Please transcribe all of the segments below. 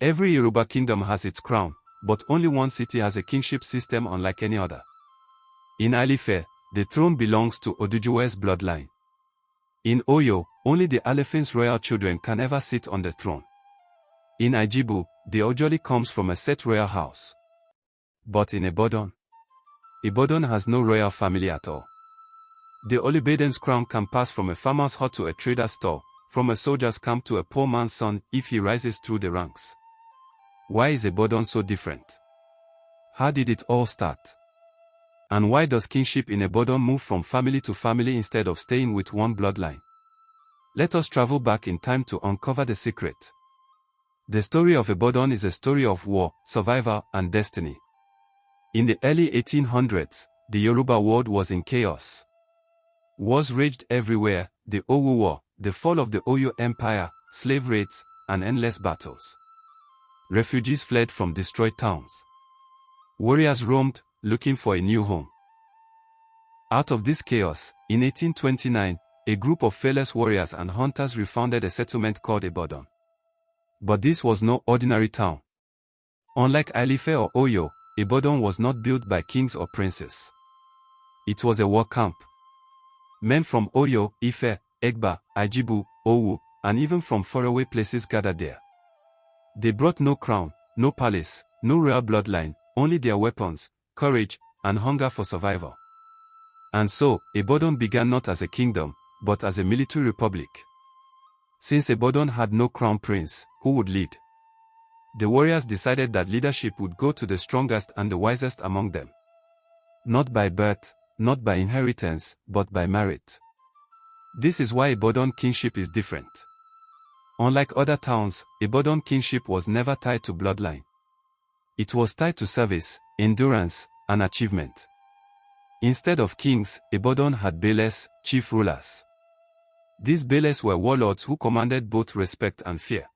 Every Yoruba kingdom has its crown, but only one city has a kingship system unlike any other. In Ile-Ife, the throne belongs to Oduduwa's bloodline. In Oyo, only the Alefins' royal children can ever sit on the throne. In Ijebu, the Ojoli comes from a set royal house. But in Ibadan has no royal family at all. The Olubadan's crown can pass from a farmer's hut to a trader's store, from a soldier's camp to a poor man's son if he rises through the ranks. Why is Ibadan so different? How did it all start? And why does kingship in Ibadan move from family to family instead of staying with one bloodline? Let us travel back in time to uncover the secret. The story of Ibadan is a story of war, survival, and destiny. In the early 1800s, the Yoruba world was in chaos. Wars raged everywhere: the Owu War, the fall of the Oyo Empire, slave raids, and endless battles. Refugees fled from destroyed towns. Warriors roamed, looking for a new home. Out of this chaos, in 1829, a group of fearless warriors and hunters refounded a settlement called Ibadan. But this was no ordinary town. Unlike Ile-Ife or Oyo, Ibadan was not built by kings or princes. It was a war camp. Men from Oyo, Ife, Egba, Ijebu, Owu, and even from faraway places gathered there. They brought no crown, no palace, no royal bloodline, only their weapons, courage, and hunger for survival. And so, Ibadan began not as a kingdom, but as a military republic. Since Ibadan had no crown prince, who would lead? The warriors decided that leadership would go to the strongest and the wisest among them. Not by birth, not by inheritance, but by merit. This is why Ibadan kingship is different. Unlike other towns, Ibadan kingship was never tied to bloodline. It was tied to service, endurance, and achievement. Instead of kings, Ibadan had Baales, chief rulers. These Baales were warlords who commanded both respect and fear.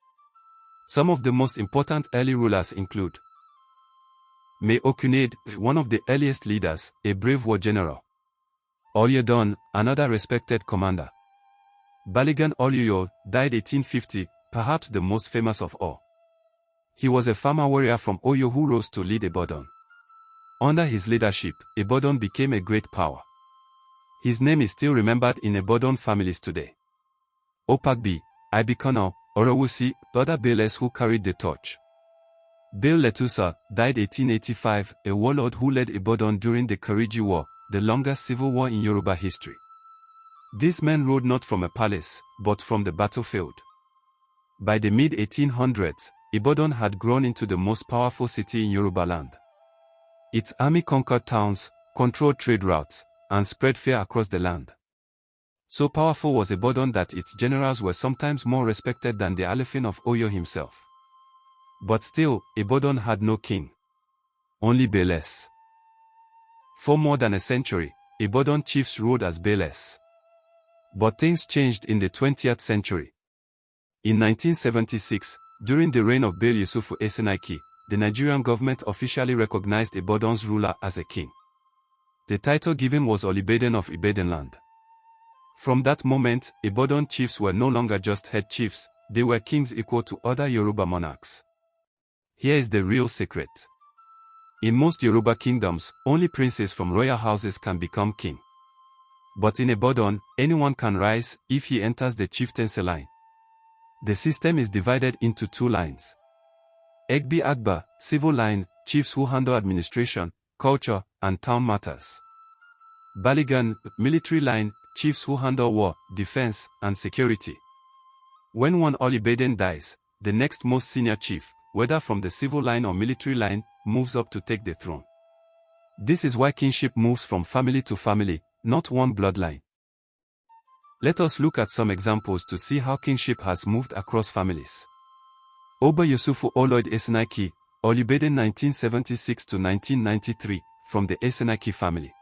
Some of the most important early rulers include Maye Okunade, one of the earliest leaders, a brave war general. Oluyole, another respected commander. Balogun Oluyole, died 1850, perhaps the most famous of all. He was a farmer warrior from Oyo who rose to lead Ibadan. Under his leadership, Ibadan became a great power. His name is still remembered in Ibadan families today. Opagbi, Ibikono, Orowusi, other Baales who carried the torch. Baale Latoosa, died 1885, a warlord who led Ibadan during the Kariji War, the longest civil war in Yoruba history. These men ruled not from a palace, but from the battlefield. By the mid-1800s, Ibadan had grown into the most powerful city in Yoruba land. Its army conquered towns, controlled trade routes, and spread fear across the land. So powerful was Ibadan that its generals were sometimes more respected than the Alefin of Oyo himself. But still, Ibadan had no king. Only Baales. For more than a century, Ibadan chiefs ruled as Baales. But things changed in the 20th century. In 1976, during the reign of Baale Yusufu Esenike, the Nigerian government officially recognized Ibadan's ruler as a king. The title given was Olubadan of Ibadanland. From that moment, Ibadan chiefs were no longer just head chiefs, they were kings equal to other Yoruba monarchs. Here is the real secret. In most Yoruba kingdoms, only princes from royal houses can become king. But in Ibadan, anyone can rise if he enters the chieftaincy line. The system is divided into two lines. Egbe Agba, civil line, chiefs who handle administration, culture, and town matters. Balogun, military line, chiefs who handle war, defense, and security. When one Olubadan dies, the next most senior chief, whether from the civil line or military line, moves up to take the throne. This is why kingship moves from family to family, not one bloodline. Let us look at some examples to see how kingship has moved across families. Oba Yusufu Oloid Esenike, Olubadan 1976 to 1993, from the Esenike family.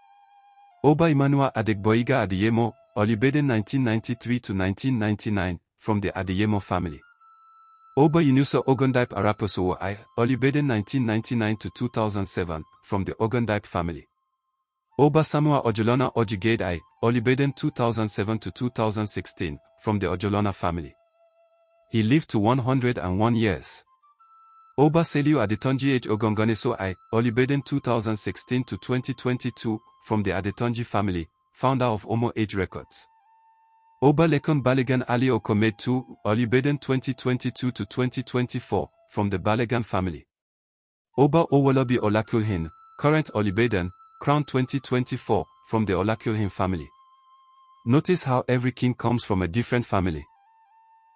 Oba Emmanuel Adegboyega Adeyemo, Olubadan 1993 to 1999, from the Adeyemo family. Oba Yunusa Ogundipe Araposowo I, Olubadan 1999 to 2007, from the Ogundipe family. Oba Samuel Odulana Ojigade I, Olubadan 2007 to 2016, from the Odulana family. He lived to 101 years. Oba Saliu Adetunji Age Ogongoneso I, Olúbàdàn 2016 to 2022, from the Adetunji family, founder of Omo Age Records. Oba Lekan Balogun Ali Okomade II, Olúbàdàn 2022 to 2024, from the Balogun family. Oba Owolabi Olakulehin, current Olúbàdàn, crowned 2024, from the Olakulehin family. Notice how every king comes from a different family.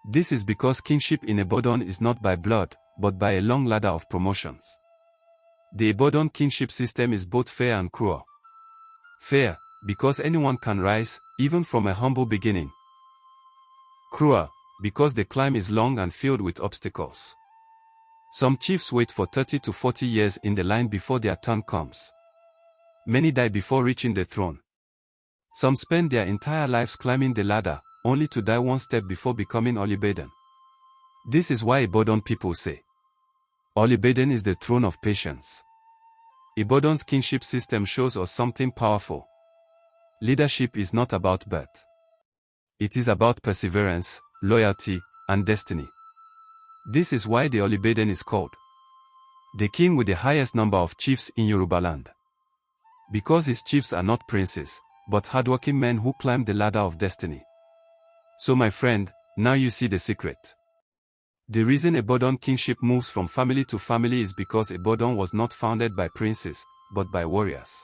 This is because kingship in Ibadan is not by blood, but by a long ladder of promotions. The Ibadan kingship system is both fair and cruel. Fair, because anyone can rise, even from a humble beginning. Cruel, because the climb is long and filled with obstacles. Some chiefs wait for 30 to 40 years in the line before their turn comes. Many die before reaching the throne. Some spend their entire lives climbing the ladder, only to die one step before becoming Olúbàdàn. This is why Ibadan people say, Olúbàdàn is the throne of patience. Ibadan's kingship system shows us something powerful. Leadership is not about birth. It is about perseverance, loyalty, and destiny. This is why the Olúbàdàn is called the king with the highest number of chiefs in Yoruba land. Because his chiefs are not princes, but hardworking men who climb the ladder of destiny. So my friend, now you see the secret. The reason Ibadan kingship moves from family to family is because Ibadan was not founded by princes, but by warriors.